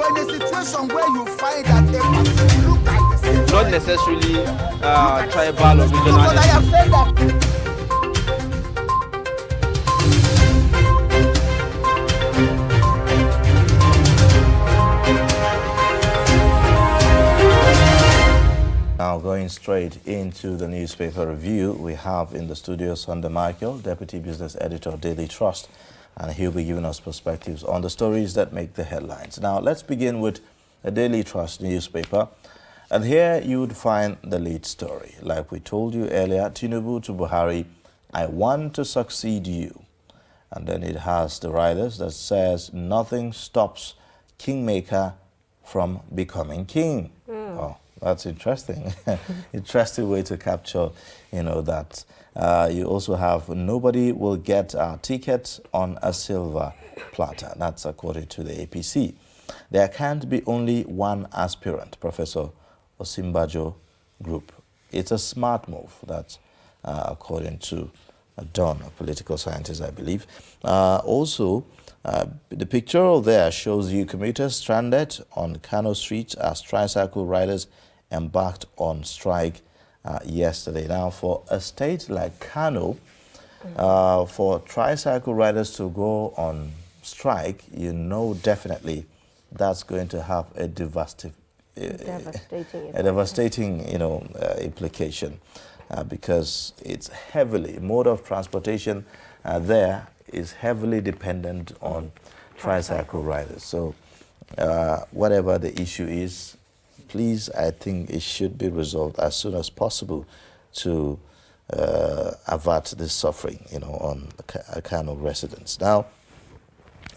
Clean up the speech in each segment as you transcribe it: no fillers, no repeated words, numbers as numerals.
But in a situation where you find that a person look like the same, not necessarily tribal or regional. but I have said that. Now, going straight into the newspaper review, we have in the studio Sunday Michael, Deputy Business Editor of Daily Trust, and he'll be giving us perspectives on the stories that make the headlines. Now, let's begin with the Daily Trust newspaper. And here you would find the lead story. Like we told you earlier, Tinubu to Buhari, I want to succeed you. And then it has the riders that says, nothing stops Kingmaker from becoming king. Oh. That's interesting. Interesting way to capture, that. You also have nobody will get a ticket on a silver platter. That's according to the APC. There can't be only one aspirant, Professor Osinbajo Group. It's a smart move. That's according to Don, a political scientist, I believe. Also, the picture there shows you commuters stranded on Kano Street as tricycle riders embarked on strike yesterday. Now, for a state like Kano, for tricycle riders to go on strike, definitely that's going to have a devastating implication because it's mode of transportation there is heavily dependent on tricycle riders. So whatever the issue is, please, I think it should be resolved as soon as possible to avert this suffering, on Kano residents. Now,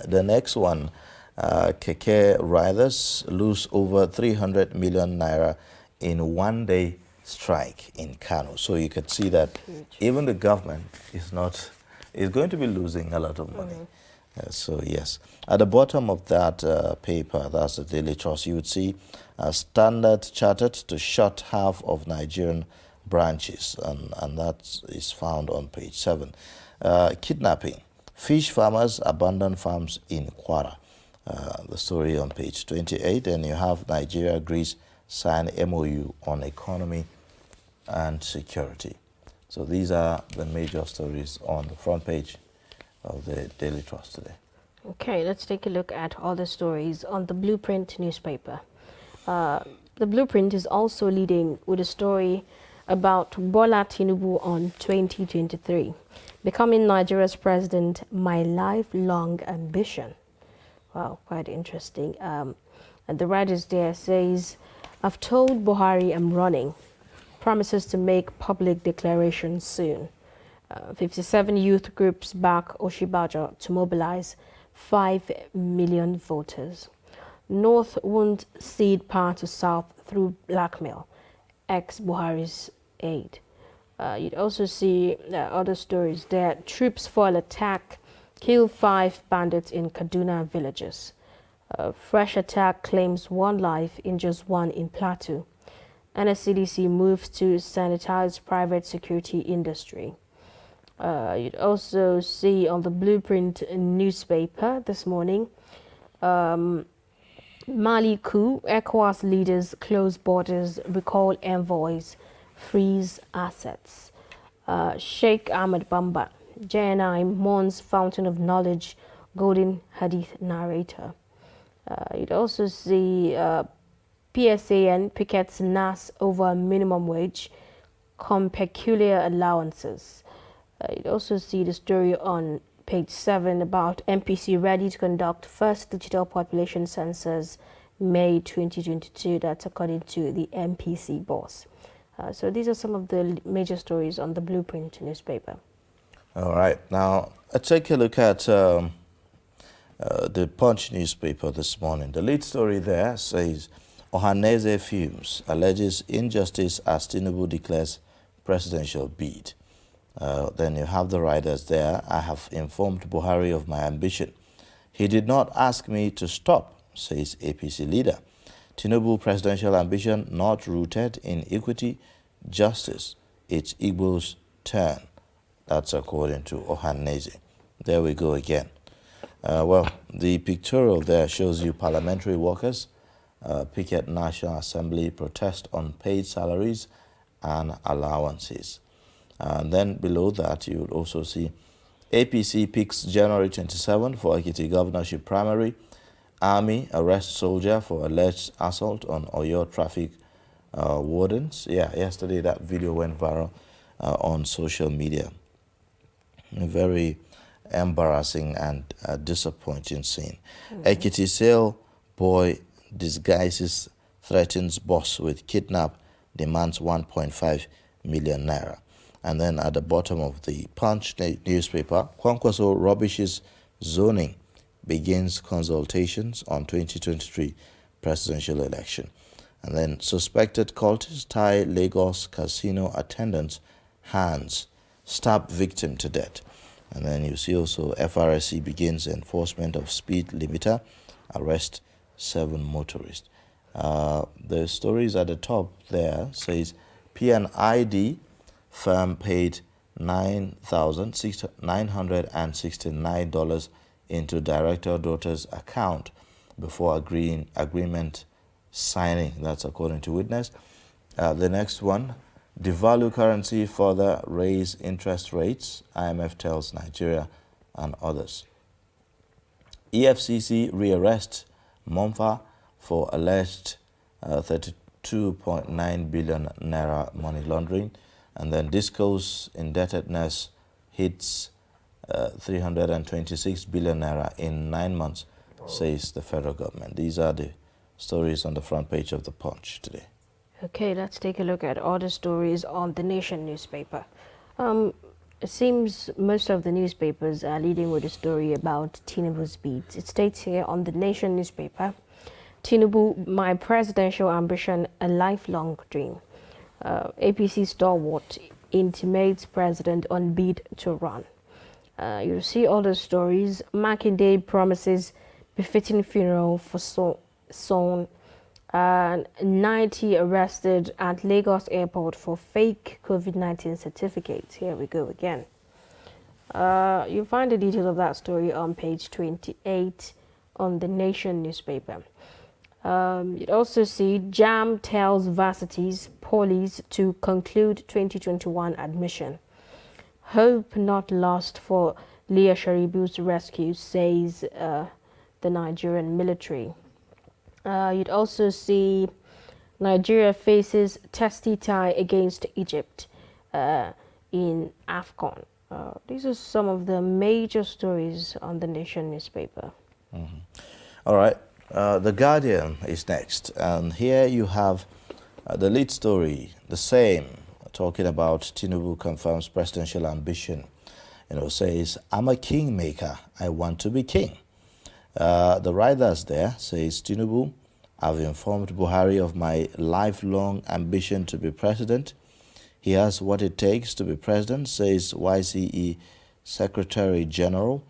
the next one, Keke riders lose over 300 million naira in one-day strike in Kano. So you could see that even the government is going to be losing a lot of money. So yes, at the bottom of that paper, that's the Daily Trust, you would see Standard Chartered to shut half of Nigerian branches, and that is found on page 7. Kidnapping. Fish farmers abandon farms in Kwara. The story on page 28. And you have Nigeria, Greece sign MOU on economy and security. So these are the major stories on the front page of the Daily Trust today. Okay, let's take a look at all the stories on the Blueprint newspaper. The Blueprint is also leading with a story about Bola Tinubu on 2023. Becoming Nigeria's president, my lifelong ambition. Wow, quite interesting. And the writers there says, I've told Buhari I'm running. Promises to make public declarations soon. 57 youth groups back Oshibaja to mobilize 5 million voters. North won't cede power to South through blackmail. Ex-Buhari's aid. You'd also see other stories there. Troops foil attack, kill 5 bandits in Kaduna villages. Fresh attack claims 1 life, injures 1 in Plateau. NSCDC moves to sanitize private security industry. You'd also see on the Blueprint newspaper this morning, Mali coup, ECOWAS leaders close borders, recall envoys, freeze assets. Sheikh Ahmed Bamba, JNI mourns fountain of knowledge, golden hadith narrator. You'd also see PSAN pickets NAS over minimum wage, peculiar allowances. You'd also see the story on page 7 about MPC ready to conduct first digital population census May 2022. That's according to the MPC boss. So these are some of the major stories on the Blueprint newspaper. All right. Now, let's take a look at the Punch newspaper this morning. The lead story there says, Ohaneze fumes, alleges injustice as Tinubu declares presidential bid. Then you have the riders there. I have informed Buhari of my ambition. He did not ask me to stop, says APC leader. Tinubu presidential ambition not rooted in equity, justice. It's Igbo's turn. That's according to Ohaneze. There we go again. Well, the pictorial there shows you parliamentary workers picket National Assembly protest on paid salaries and allowances. And then below that, you would also see APC picks January 27 for Ekiti governorship primary. Army arrests soldier for alleged assault on Oyo traffic wardens. Yeah, yesterday that video went viral on social media. A very embarrassing and disappointing scene. Ekiti sale boy disguises, threatens boss with kidnap, demands 1.5 million naira. And then at the bottom of the Punch newspaper, Kwankwaso rubbishes zoning, begins consultations on 2023 presidential election. And then suspected cultists tie Lagos casino attendants hands, stab victim to death. And then you see also FRSC begins enforcement of speed limiter, arrest 7 motorists. The stories at the top there says PNID firm paid $9,969 into director daughter's account before agreement signing. That's according to witness. The next one, devalue currency, further raise interest rates, IMF tells Nigeria and others. EFCC rearrest Momfa for alleged 32.9 billion naira money laundering. And then Disco's indebtedness hits 326 billion naira in 9 months, says the federal government. These are the stories on the front page of the Punch today. Okay, let's take a look at other stories on the Nation newspaper. It seems most of the newspapers are leading with a story about Tinubu's bid. It states here on the Nation newspaper, Tinubu, my presidential ambition, a lifelong dream. APC stalwart intimates president on bid to run. You'll see all the stories. Makinde promises befitting funeral for son. 90 arrested at Lagos airport for fake COVID-19 certificates. Here we go again. You'll find the details of that story on page 28 on the Nation newspaper. You'd also see JAM tells varsities, polys to conclude 2021 admission. Hope not lost for Leah Sharibu's rescue, says the Nigerian military. You'd also see Nigeria faces testy tie against Egypt in AFCON. These are some of the major stories on the Nation newspaper. All right. The Guardian is next. And here you have the lead story, the same, talking about Tinubu confirms presidential ambition. Says, I'm a kingmaker. I want to be king. The writers there says, Tinubu, I've informed Buhari of my lifelong ambition to be president. He has what it takes to be president, says YCE Secretary General.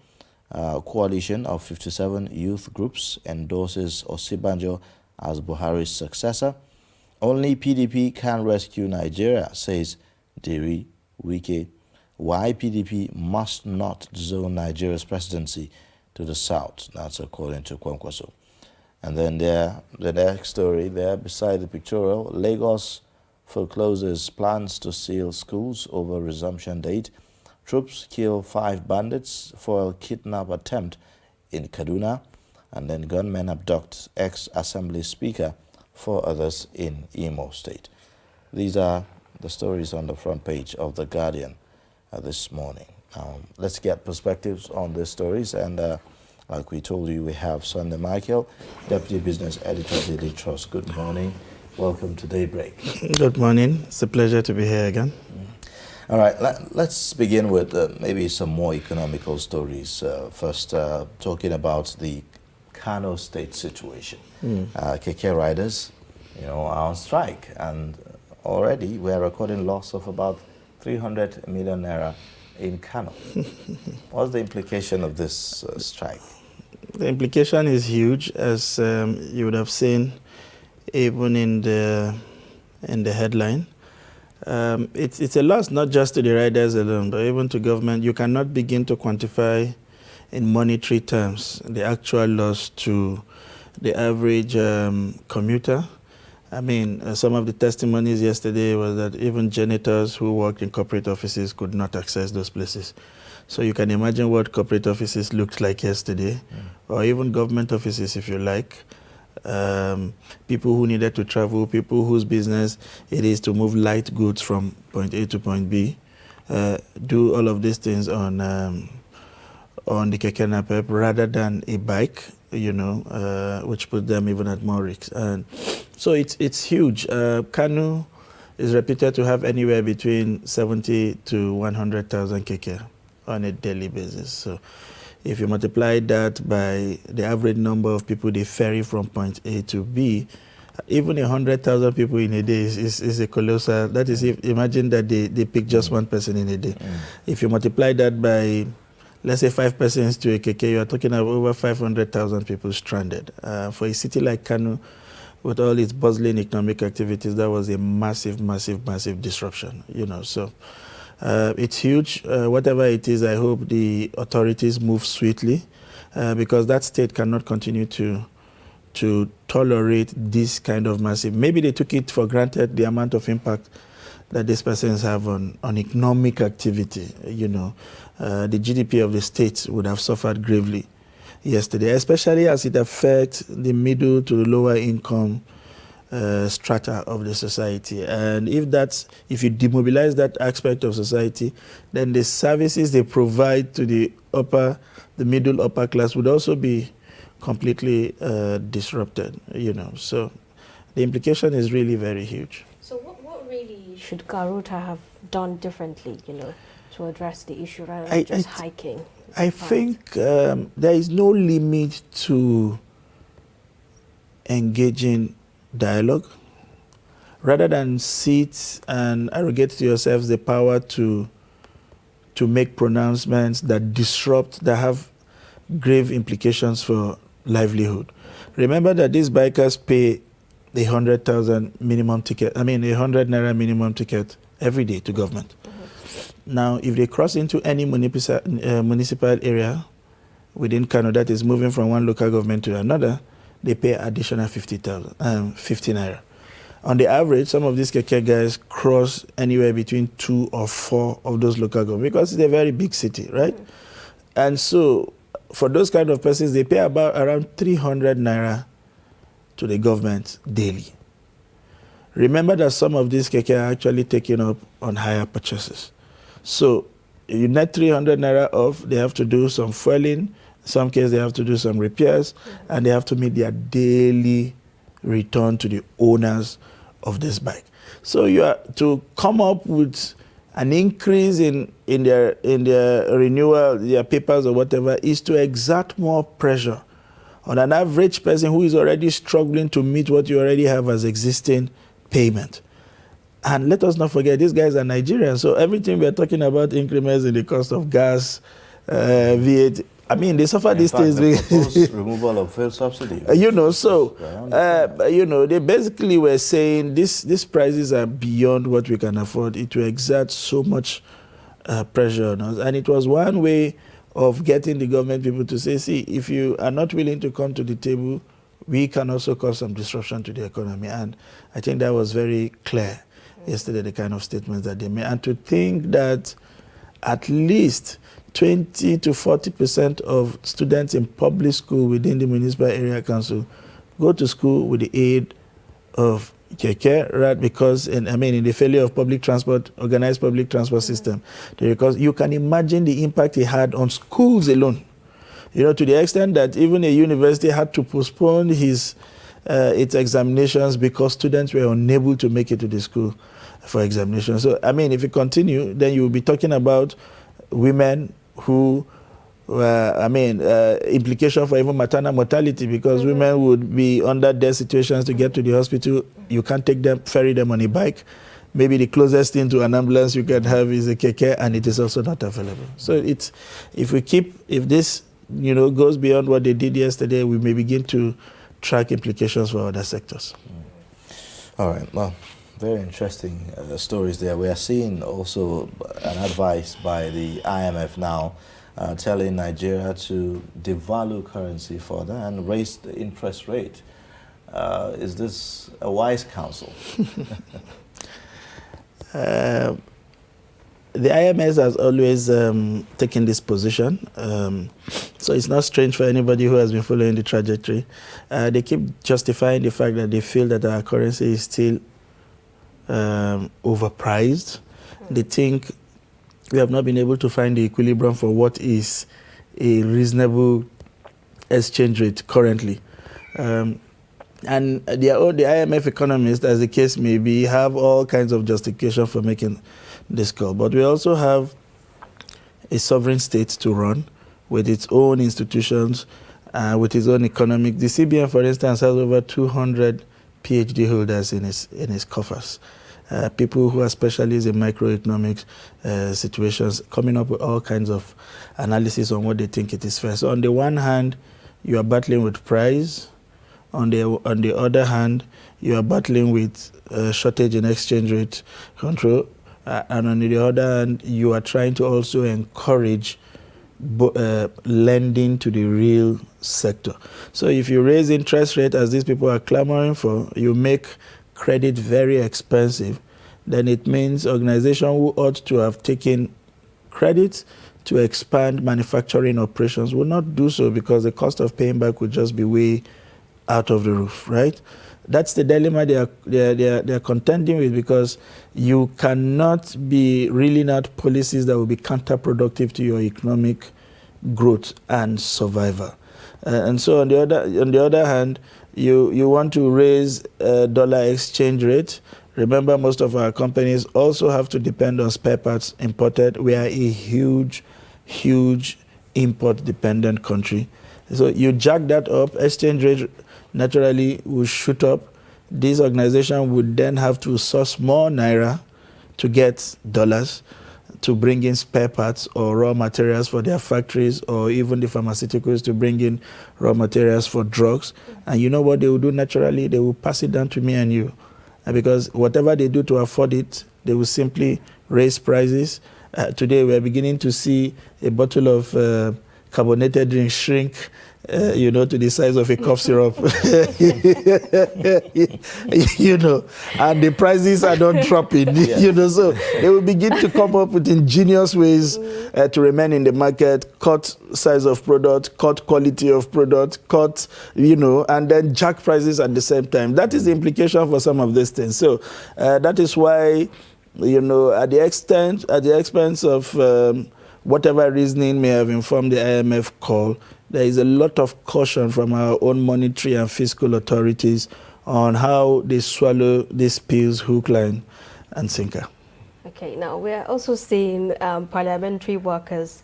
Coalition of 57 youth groups endorses Osibanjo as Buhari's successor. Only PDP can rescue Nigeria, says Diri Wike. Why PDP must not zone Nigeria's presidency to the south. That's according to Kwankwaso. And then there, the next story there beside the pictorial, Lagos forecloses plans to seal schools over resumption date. Troops kill 5 bandits, foil kidnap attempt in Kaduna. And then gunmen abduct ex-assembly speaker, 4 others in Imo State. These are the stories on the front page of The Guardian this morning. Let's get perspectives on these stories. And like we told you, we have Sunday Michael, Deputy Business Editor, Daily Trust. Good morning. Welcome to Daybreak. Good morning. It's a pleasure to be here again. All right, let's begin with maybe some more economical stories. First, talking about the Kano State situation. KK riders, are on strike, and already we are recording loss of about 300 million naira in Kano. What's the implication of this strike? The implication is huge, as you would have seen even in the headline. It's a loss not just to the riders alone, but even to government. You cannot begin to quantify in monetary terms, the actual loss to the average commuter. I mean, some of the testimonies yesterday was that even janitors who worked in corporate offices could not access those places. So you can imagine what corporate offices looked like yesterday, or even government offices, if you like. People who needed to travel, people whose business it is to move light goods from point A to point B, do all of these things on the keke napep rather than a bike, which put them even at more risk. And so it's huge. Kanu is reputed to have anywhere between 70 to 100,000 keke on a daily basis. So if you multiply that by the average number of people they ferry from point A to B, even 100,000 people in a day is a colossal. That is, imagine that they pick just one person in a day. If you multiply that by, let's say, 5 persons to a keke, you are talking about over 500,000 people stranded. For a city like Kanu, with all its bustling economic activities, that was a massive, massive, massive disruption. So it's huge. Whatever it is, I hope the authorities move swiftly, because that state cannot continue to tolerate this kind of massive. Maybe they took it for granted, the amount of impact that these persons have on economic activity. The GDP of the state would have suffered gravely yesterday, especially as it affects the middle to the lower income strata of the society. And if you demobilize that aspect of society, then the services they provide to the middle upper class would also be completely disrupted. So the implication is really very huge. So what really should Garuta have done differently, to address the issue rather than just hiking? I think there is no limit to engaging dialogue. Rather than sit and arrogate to yourselves the power to make pronouncements that disrupt, that have grave implications for livelihood. Remember that these bikers pay 100,000 minimum ticket, 100 naira minimum ticket every day to government. Now, if they cross into any municipal area within Kano that is moving from one local government to another, they pay additional 50 naira. On the average, some of these keke guys cross anywhere between 2 or 4 of those local governments because it's a very big city, right? And so, for those kind of persons, they pay around 300 naira to the government daily. Remember that some of these keke are actually taken up on higher purchases. So you net 300 naira off, they have to do some fueling, in some cases they have to do some repairs, and they have to meet their daily return to the owners of this bike. So you are to come up with an increase in their renewal, their papers or whatever, is to exert more pressure on an average person who is already struggling to meet what you already have as existing payment. And let us not forget, these guys are Nigerians, so everything we're talking about, increments in the cost of gas, VAT, they suffer these things. The proposed removal of fuel subsidy. They basically were saying these prices are beyond what we can afford. It will exert so much pressure on us. And it was one way of getting the government people to say, see, if you are not willing to come to the table, we can also cause some disruption to the economy. And I think that was very clear yesterday, the kind of statements that they made. And to think that at least 20 to 40% of students in public school within the municipal area council go to school with the aid of keke, right? Because in the failure of public transport, organized public transport system, because you can imagine the impact it had on schools alone. To the extent that even a university had to postpone its examinations because students were unable to make it to the school for examination. So, if you continue, then you will be talking about women who, implication for even maternal mortality, because women would be under death situations to get to the hospital. You can't ferry them on a bike. Maybe the closest thing to an ambulance you can have is a keke, and it is also not available. So if this goes beyond what they did yesterday, we may begin to track implications for other sectors. All right. Well, very interesting stories there. We are seeing also an advice by the IMF now telling Nigeria to devalue currency further and raise the interest rate. Is this a wise counsel? The IMS has always taken this position, so it's not strange for anybody who has been following the trajectory. They keep justifying the fact that they feel that our currency is still overpriced. They think we have not been able to find the equilibrium for what is a reasonable exchange rate currently. And the IMF economists, as the case may be, have all kinds of justification for making this call. But we also have a sovereign state to run with its own institutions, with its own economic. The CBN, for instance, has over 200 PhD holders in its coffers. People who are specialists in microeconomics situations, coming up with all kinds of analysis on what they think it is fair. So on the one hand, you are battling with price. On the other hand, you are battling with shortage in exchange rate control. And on the other hand, you are trying to also encourage lending to the real sector. So if you raise interest rate, as these people are clamoring for, you make credit very expensive, then it means organizations who ought to have taken credit to expand manufacturing operations will not do so because the cost of paying back would just be way out of the roof, right? That's the dilemma they are contending with, because you cannot be reeling out policies that will be counterproductive to your economic growth and survival. And so on the other hand, you want to raise dollar exchange rate. Remember, most of our companies also have to depend on spare parts imported. We are a huge import-dependent country. So you jack that up, exchange rate naturally will shoot up. This organization would then have to source more naira to get dollars to bring in spare parts or raw materials for their factories, or even the pharmaceuticals to bring in raw materials for drugs. And you know what they will do naturally? They will pass it down to me and you. And because whatever they do to afford it, they will simply raise prices. Today we are beginning to see a bottle of carbonated drink shrink to the size of a cough syrup, and the prices are not dropping, so they will begin to come up with ingenious ways to remain in the market, cut size of product, cut quality of product, cut, and then jack prices at the same time. That is the implication for some of these things. So that is why, at the expense of whatever reasoning may have informed the IMF call, there is a lot of caution from our own monetary and fiscal authorities on how they swallow these pills hook, line, and sinker. Okay, now we're also seeing parliamentary workers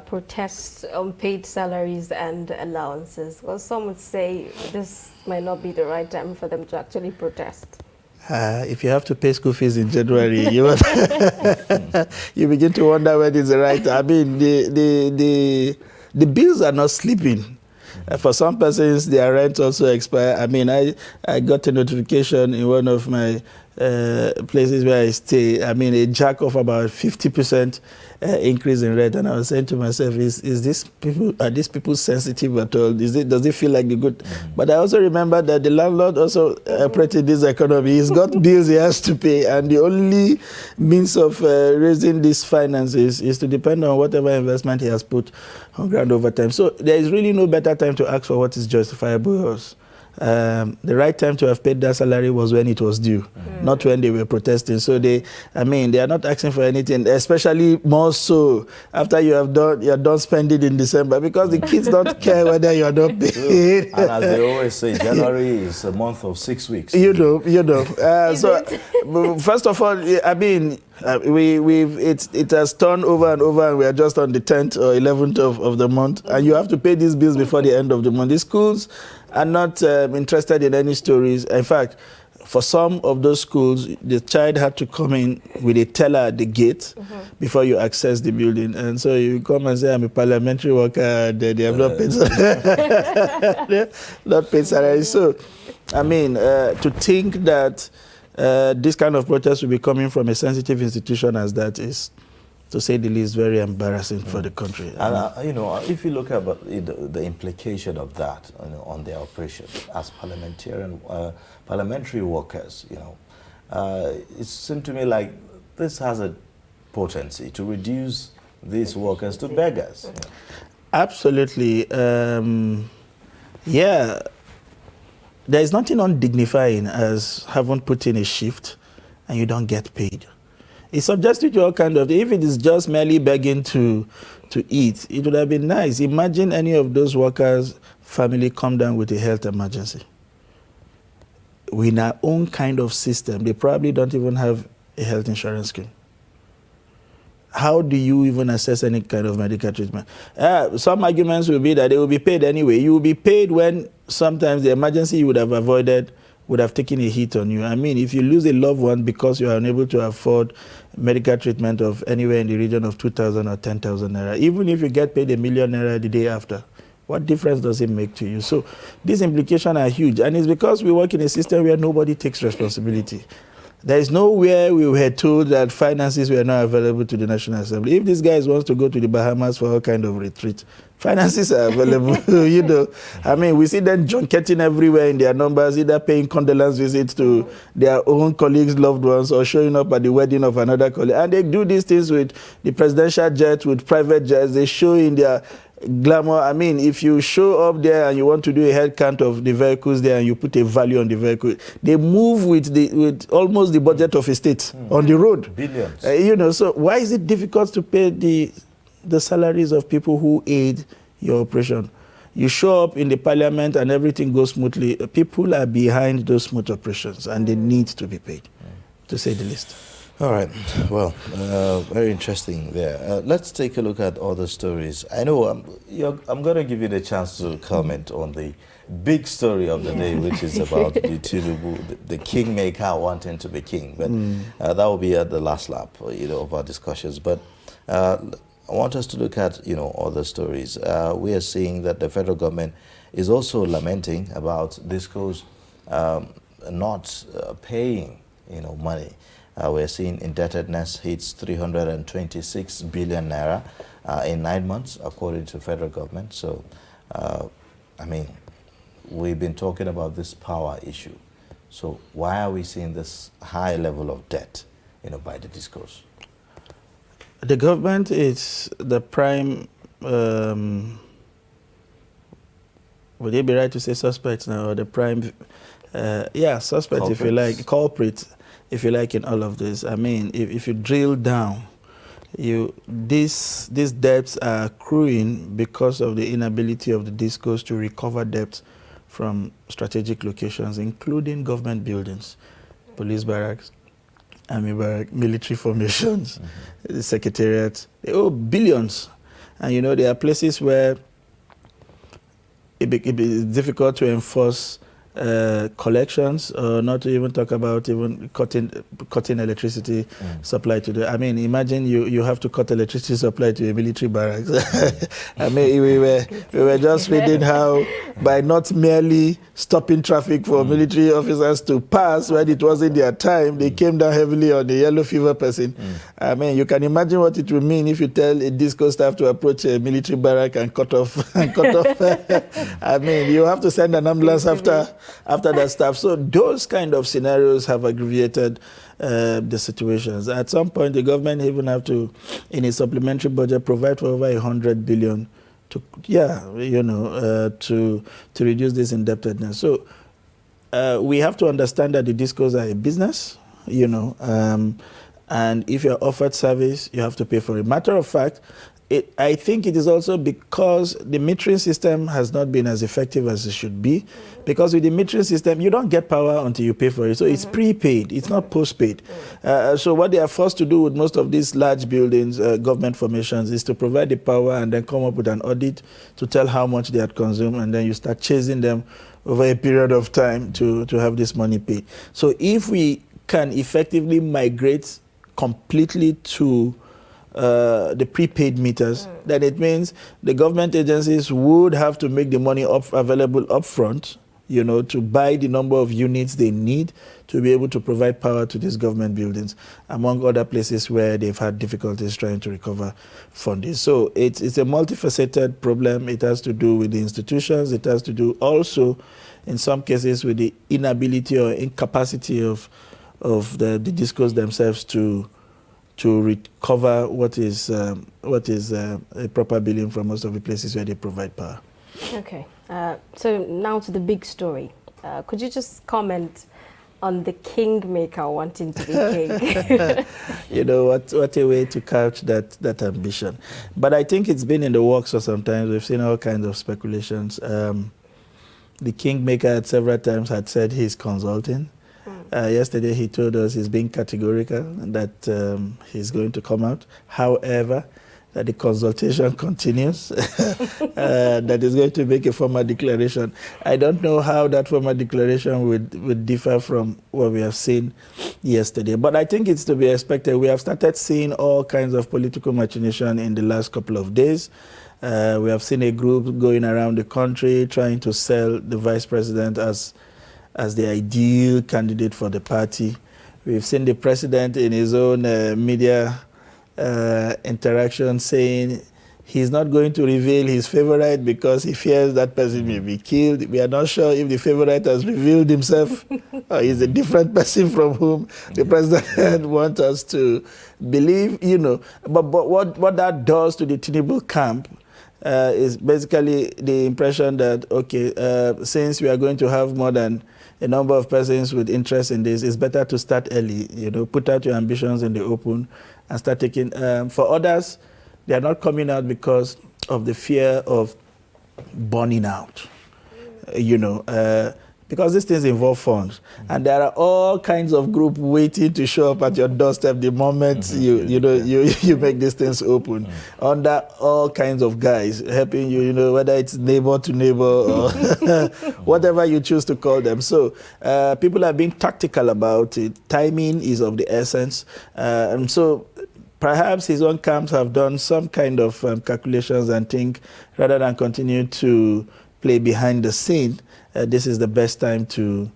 protest unpaid salaries and allowances. Well, some would say this might not be the right time for them to actually protest. If you have to pay school fees in January, you begin to wonder when is the right time. I mean, the bills are not sleeping. For some persons, their rent also expire. I mean, I got a notification in one of my places where I stay. I mean, a jack of about 50% increase in rent, and I was saying to myself, are these people sensitive at all? Does it feel like the good? But I also remember that the landlord also operated this economy. He's got bills he has to pay, and the only means of raising these finances is to depend on whatever investment he has put on ground over time. So there is really no better time to ask for what is justifiable. The right time to have paid that salary was when it was due, not when they were protesting. So they are not asking for anything, especially more so after you're done spending in December, because the kids don't care whether you're not paid. And as they always say, January is a month of 6 weeks. So first of all, I mean, it has turned over and over, and we are just on the 10th or 11th of the month, and you have to pay these bills before the end of the month. The schools are not interested in any stories. In fact, for some of those schools, the child had to come in with a teller at the gate before you access the building. And so you come and say, I'm a parliamentary worker, they have not paid salary. So, I mean, to think that this kind of protest will be coming from a sensitive institution as that is to say the least, very embarrassing for the country. And you know, if you look at the implication of that, you know, on their operation as parliamentary workers, you know, it seemed to me like this has a potency to reduce these workers to beggars. Absolutely. Yeah. There is nothing undignifying as having put in a shift and you don't get paid. It subjects you to all kind of, if it is just merely begging to eat, it would have been nice. Imagine any of those workers' family come down with a health emergency. In our own kind of system, they probably don't even have a health insurance scheme. How do you even assess any kind of medical treatment? Some arguments will be that they will be paid anyway. You will be paid when sometimes the emergency you would have avoided would have taken a hit on you. I mean, if you lose a loved one because you are unable to afford medical treatment of anywhere in the region of 2,000 or 10,000 naira, even if you get paid 1 million naira the day after, what difference does it make to you? So these implications are huge. And it's because we work in a system where nobody takes responsibility. There is nowhere we were told that finances were not available to the National Assembly. If these guys want to go to the Bahamas for all kind of retreat, finances are available, you know. I mean, we see them junketing everywhere in their numbers, either paying condolence visits to their own colleagues, loved ones, or showing up at the wedding of another colleague. And they do these things with the presidential jet, with private jets. They show in their glamour. I mean, if you show up there and you want to do a head count of the vehicles there and you put a value on the vehicle, they move with almost the budget of a state on the road. Billions. You know, so why is it difficult to pay the salaries of people who aid your operation? You show up in the parliament and everything goes smoothly. People are behind those smooth operations and they need to be paid, to say the least. All right. Well, very interesting there. Let's take a look at other stories. I know I'm going to give you the chance to comment on the big story of the day, which is about the Tinubu, the kingmaker wanting to be king. But that will be at the last lap, you know, of our discussions. But I want us to look at, you know, other stories. We are seeing that the federal government is also lamenting about discos not paying, you know, money. We're seeing indebtedness hits 326 billion naira in 9 months, according to federal government. So, I mean, we've been talking about this power issue. So why are we seeing this high level of debt, you know, by the discos? The government is the prime, would it be right to say suspect now, or the prime, suspect, Culprits. if you like, culprit, if you like, in all of this. I mean, if you drill down, these debts are accruing because of the inability of the discos to recover debts from strategic locations, including government buildings, police barracks, army barracks, military formations, the secretariats. They owe billions. And, you know, there are places where it is difficult to enforce collections, or not to even talk about even cutting electricity supply to the. I mean, imagine you have to cut electricity supply to a military barracks. I mean, we were just reading how by not merely stopping traffic for military officers to pass when it wasn't their time, they came down heavily on the yellow fever person. I mean, you can imagine what it would mean if you tell a disco staff to approach a military barrack and cut off. I mean, you have to send an ambulance after that stuff. So those kind of scenarios have aggravated the situations. At some point, the government even have to, in a supplementary budget, provide for over 100 billion to reduce this indebtedness. So we have to understand that the discos are a business, you know, and if you're offered service, you have to pay for it. Matter of fact, I think it is also because the metering system has not been as effective as it should be. Because with the metering system, you don't get power until you pay for it. So it's prepaid, it's not postpaid. So what they are forced to do with most of these large buildings, government formations, is to provide the power and then come up with an audit to tell how much they had consumed, and then you start chasing them over a period of time to have this money paid. So if we can effectively migrate completely to the prepaid meters, then it means the government agencies would have to make the money available upfront, to buy the number of units they need to be able to provide power to these government buildings, among other places where they've had difficulties trying to recover funding. So it's a multifaceted problem. It has to do with the institutions. It has to do also, in some cases, with the inability or incapacity of the discos themselves to recover what is a proper billing from most of the places where they provide power. Okay, so now to the big story. Could you just comment on the kingmaker wanting to be king? What a way to couch that ambition. But I think it's been in the works for some time. We've seen all kinds of speculations. The kingmaker at several times had said he's consulting. Yesterday he told us he's being categorical and that he's going to come out. However, that the consultation continues, that is going to make a formal declaration. I don't know how that formal declaration would differ from what we have seen yesterday, but I think it's to be expected. We have started seeing all kinds of political machination in the last couple of days. We have seen a group going around the country trying to sell the vice president as the ideal candidate for the party. We've seen the president in his own media interaction saying he's not going to reveal his favorite because he fears that person may be killed. We are not sure if the favorite has revealed himself or is a different person from whom the president wants us to believe, But what that does to the Tinubu camp is basically the impression that, okay, since we are going to have more than a number of persons with interest in this, it's better to start early, put out your ambitions in the open and start taking. For others, they are not coming out because of the fear of burning out, because these things involve funds. And there are all kinds of groups waiting to show up at your doorstep the moment you make these things open, under all kinds of guys, helping you, whether it's neighbor to neighbor or whatever you choose to call them. So people are being tactical about it. Timing is of the essence. And so perhaps his own camps have done some kind of calculations and think, rather than continue to play behind the scene, this is the best time to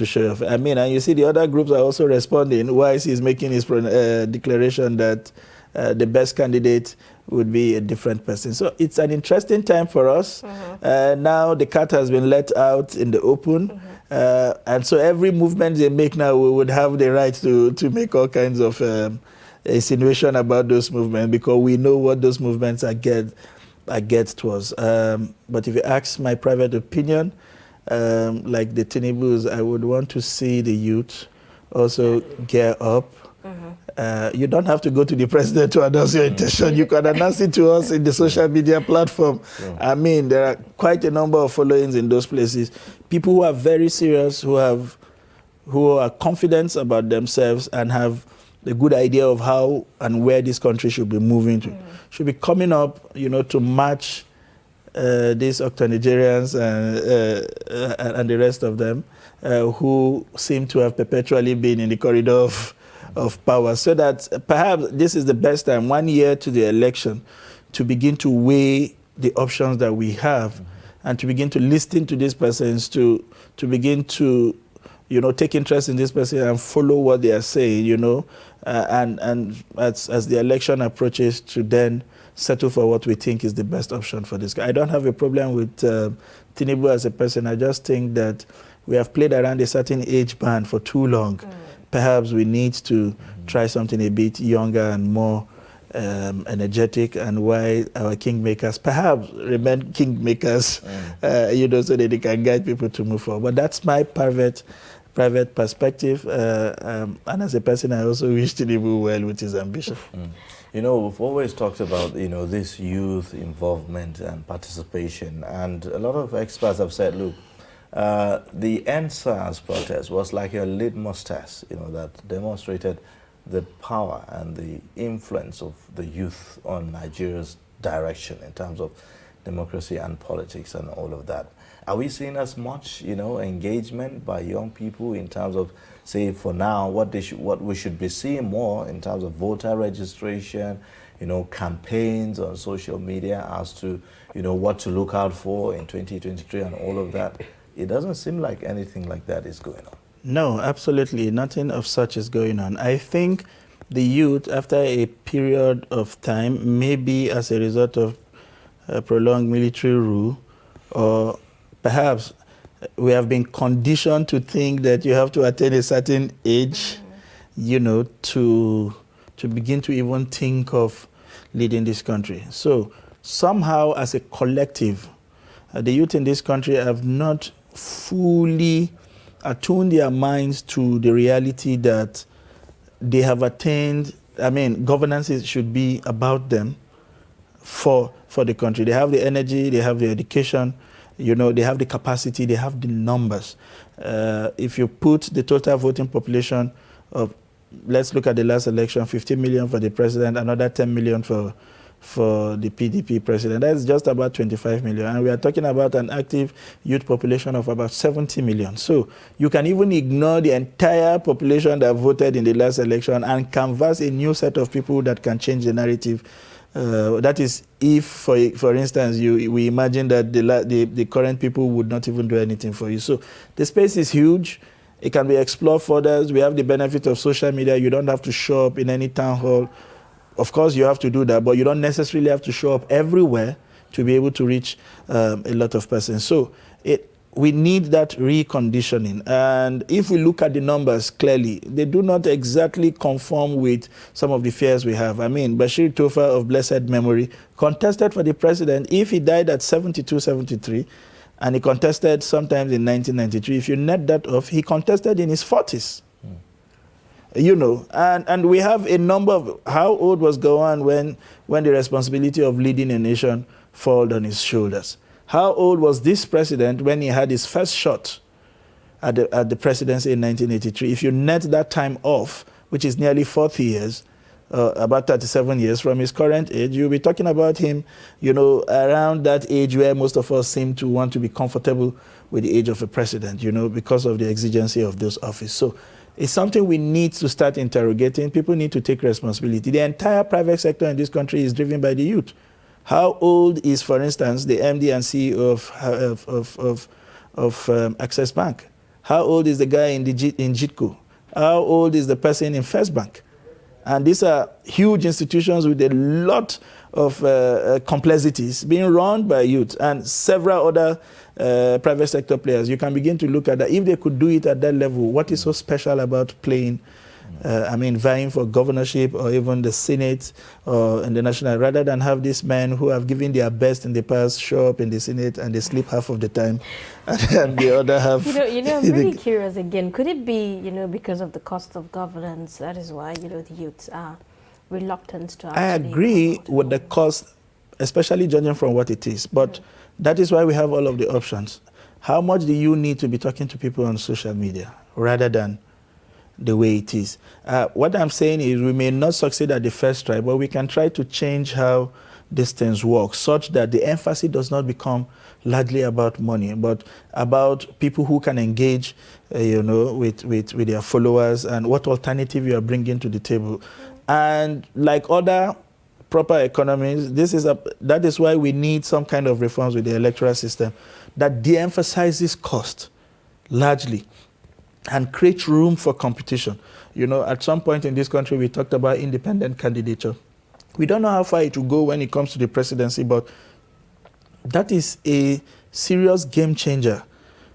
show off. I mean, and you see the other groups are also responding. Wise is making his declaration that the best candidate would be a different person. So it's an interesting time for us. Now the cat has been let out in the open. And so every movement they make now, we would have the right to make all kinds of insinuation about those movements, because we know what those movements are get to us. But if you ask my private opinion, like the Tinubus, I would want to see the youth also gear up. You don't have to go to the president to announce your intention. You can announce it to us in the social media platform. I mean, there are quite a number of followings in those places. People who are very serious, who are confident about themselves and have a good idea of how and where this country should be moving to, should be coming up, to match these octogenarians and the rest of them who seem to have perpetually been in the corridor of power, so that perhaps this is the best time, 1 year to the election, to begin to weigh the options that we have and to begin to listen to these persons, to begin to take interest in this person and follow what they are saying, and as the election approaches, to then settle for what we think is the best option for this guy. I don't have a problem with Tinubu as a person. I just think that we have played around a certain age band for too long. Perhaps we need to try something a bit younger and more energetic, and why our kingmakers perhaps remain kingmakers, so that they can guide people to move forward. But that's my private perspective, and as a person, I also wish Tinubu well with his ambition. We've always talked about, this youth involvement and participation, and a lot of experts have said, look, the NSAS protest was like a litmus test, that demonstrated the power and the influence of the youth on Nigeria's direction in terms of democracy and politics and all of that. Are we seeing as much, engagement by young people in terms of, say, for now, what we should be seeing more in terms of voter registration, campaigns on social media as to, what to look out for in 2023 and all of that? it doesn't seem like anything like that is going on. No, absolutely. Nothing of such is going on. I think the youth, after a period of time, maybe as a result of prolonged military rule, or perhaps we have been conditioned to think that you have to attain a certain age, you know, to begin to even think of leading this country. So somehow as a collective, the youth in this country have not fully attuned their minds to the reality that they have attained. I mean, governance should be about them for the country. They have the energy, they have the education, you know, they have the capacity, they have the numbers. If you put the total voting population of, let's look at the last election, 50 million for the president, another 10 million for the PDP president. That's just about 25 million. And we are talking about an active youth population of about 70 million. So you can even ignore the entire population that voted in the last election and canvass a new set of people that can change the narrative. That is, if, for instance, we imagine that the current people would not even do anything for you. So the space is huge. It can be explored further. We have the benefit of social media. You don't have to show up in any town hall. Of course, you have to do that, but you don't necessarily have to show up everywhere to be able to reach a lot of persons. So we need that reconditioning. And if we look at the numbers clearly, they do not exactly conform with some of the fears we have. I mean, Bashir Tofa of blessed memory contested for the president. If he died at 72, 73, and he contested sometimes in 1993, if you net that off, he contested in his 40s. You know, and we have a number of, how old was Gowon when the responsibility of leading a nation fell on his shoulders? How old was this president when he had his first shot at the presidency in 1983? If you net that time off, which is nearly 40 years, about 37 years from his current age, you'll be talking about him, you know, around that age where most of us seem to want to be comfortable with the age of a president, you know, because of the exigency of those office. So it's something we need to start interrogating. People need to take responsibility. The entire private sector in this country is driven by the youth. How old is, for instance, the MD and CEO of Access Bank? How old is the guy in JITCO? How old is the person in First Bank? And these are huge institutions with a lot of complexities being run by youth and several other private sector players. You can begin to look at that. If they could do it at that level, what is so special about playing, vying for governorship or even the Senate or in the national, rather than have these men who have given their best in the past show up in the Senate and they sleep half of the time and the other half. You know, I'm really curious again. Could it be, you know, because of the cost of governance, that is why, you know, the youths are reluctant to actually... I agree with the cost, especially judging from what it is, but that is why we have all of the options. How much do you need to be talking to people on social media rather than the way it is? What I'm saying is we may not succeed at the first try, but we can try to change how these things work such that the emphasis does not become largely about money, but about people who can engage, you know, with their followers and what alternative you are bringing to the table. And like other proper economies, that is why we need some kind of reforms with the electoral system that de-emphasizes cost largely and create room for competition. You know, at some point in this country, we talked about independent candidature. We don't know how far it will go when it comes to the presidency, but that is a serious game changer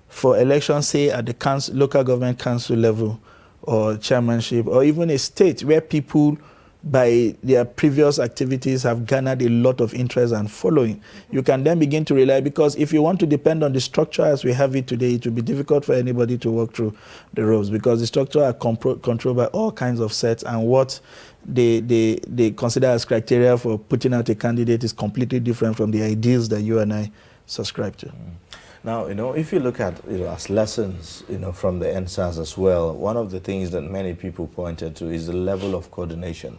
for elections, say at the local government council level or chairmanship, or even a state where people by their previous activities have garnered a lot of interest and following. You can then begin to rely, because if you want to depend on the structure as we have it today, it will be difficult for anybody to walk through the ropes, because the structure are controlled by all kinds of sets, and what they consider as criteria for putting out a candidate is completely different from the ideals that you and I subscribe to. Now, you know, if you look at, you know, as lessons, you know, from the NSAS as well, one of the things that many people pointed to is the level of coordination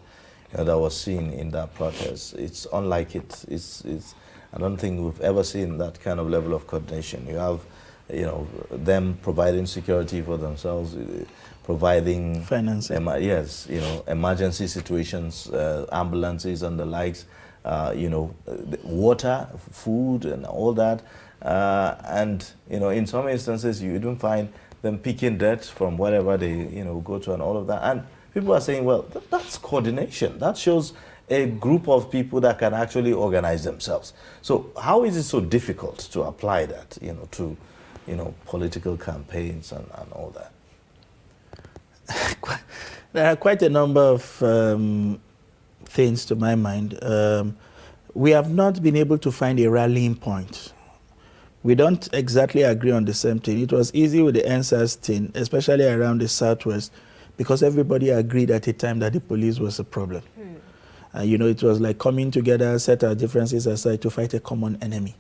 that was seen in that protest. It's unlike I don't think we've ever seen that kind of level of coordination. You have, you know, them providing security for themselves, providing financing. Yes, you know, emergency situations, ambulances and the likes, you know, water, food and all that. And, in some instances, you don't find them picking dirt from wherever they, go to and all of that. And people are saying, well, that's coordination. That shows a group of people that can actually organize themselves. So how is it so difficult to apply that, to, political campaigns and all that? There are quite a number of things to my mind. We have not been able to find a rallying point. We don't exactly agree on the same thing. It was easy with the NSAS thing, especially around the Southwest, because everybody agreed at a time that the police was a problem. It was like coming together, set our differences aside to fight a common enemy.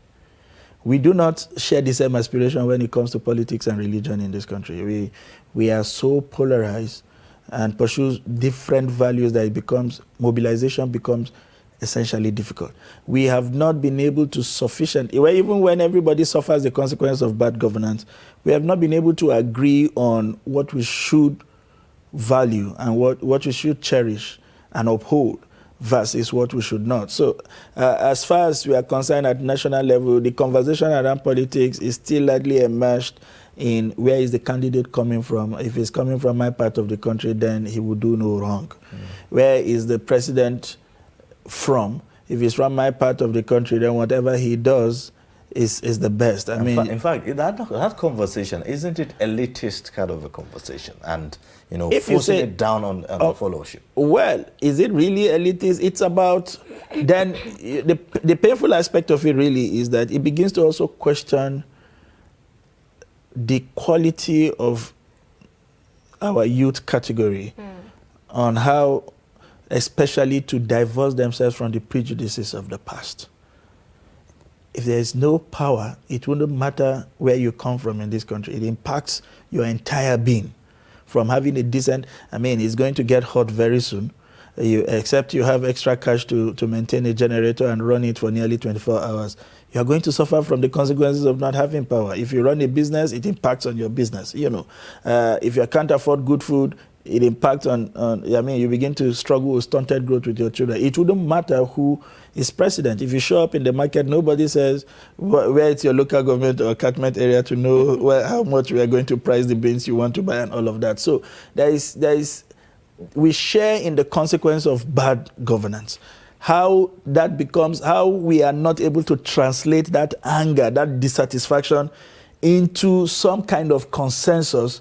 We do not share the same aspiration when it comes to politics and religion in this country. We are so polarized and pursue different values that mobilization becomes essentially difficult. We have not been able to even when everybody suffers the consequence of bad governance, we have not been able to agree on what we should value and what we should cherish and uphold versus what we should not. So as far as we are concerned at national level, the conversation around politics is still largely immersed in where is the candidate coming from. If he's coming from my part of the country, then he will do no wrong. Where is the president from? If he's from my part of the country, then whatever he does is the best. In fact, that conversation, isn't it elitist kind of a conversation? And, forcing it down on the followership. Well, is it really elitist? It's about, then the painful aspect of it really is that it begins to also question the quality of our youth category on how, especially to divorce themselves from the prejudices of the past. If there is no power, it wouldn't matter where you come from in this country. It impacts your entire being. From having a decent, it's going to get hot very soon. Except you have extra cash to maintain a generator and run it for nearly 24 hours. You are going to suffer from the consequences of not having power. If you run a business, it impacts on your business. If you can't afford good food, it impacts on you begin to struggle with stunted growth with your children. It wouldn't matter who is president. If you show up in the market, nobody says where it's your local government or catchment area to know how much we are going to price the beans you want to buy and all of that. So we share in the consequence of bad governance. How we are not able to translate that anger, that dissatisfaction into some kind of consensus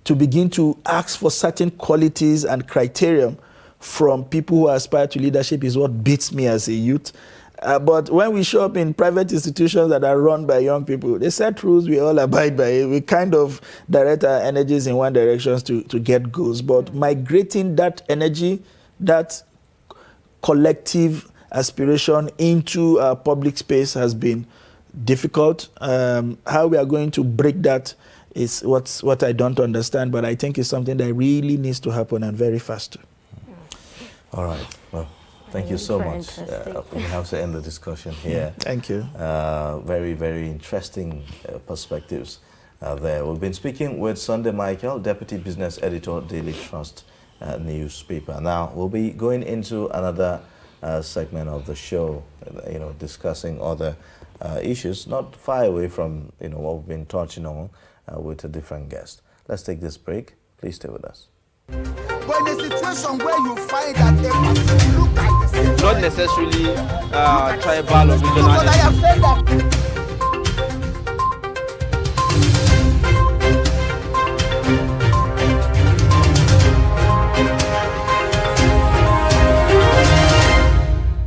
to begin to ask for certain qualities and criteria from people who aspire to leadership is what beats me as a youth. But when we show up in private institutions that are run by young people, they set rules, we all abide by it. We kind of direct our energies in one direction to get goals. But migrating that energy, that collective aspiration into public space has been difficult. How we are going to break that is what I don't understand, but I think it's something that really needs to happen and very fast. All right. Well, thank you so much. We have to end the discussion here. Thank you. Very, very interesting perspectives there. We've been speaking with Sunday Michael, Deputy Business Editor, Daily Trust newspaper. Now, we'll be going into another segment of the show, discussing other issues, not far away from, what we've been touching on with a different guest. Let's take this break. Please stay with us. But in a situation where you find that they look like the same, Not necessarily tribal or regional. but I have said that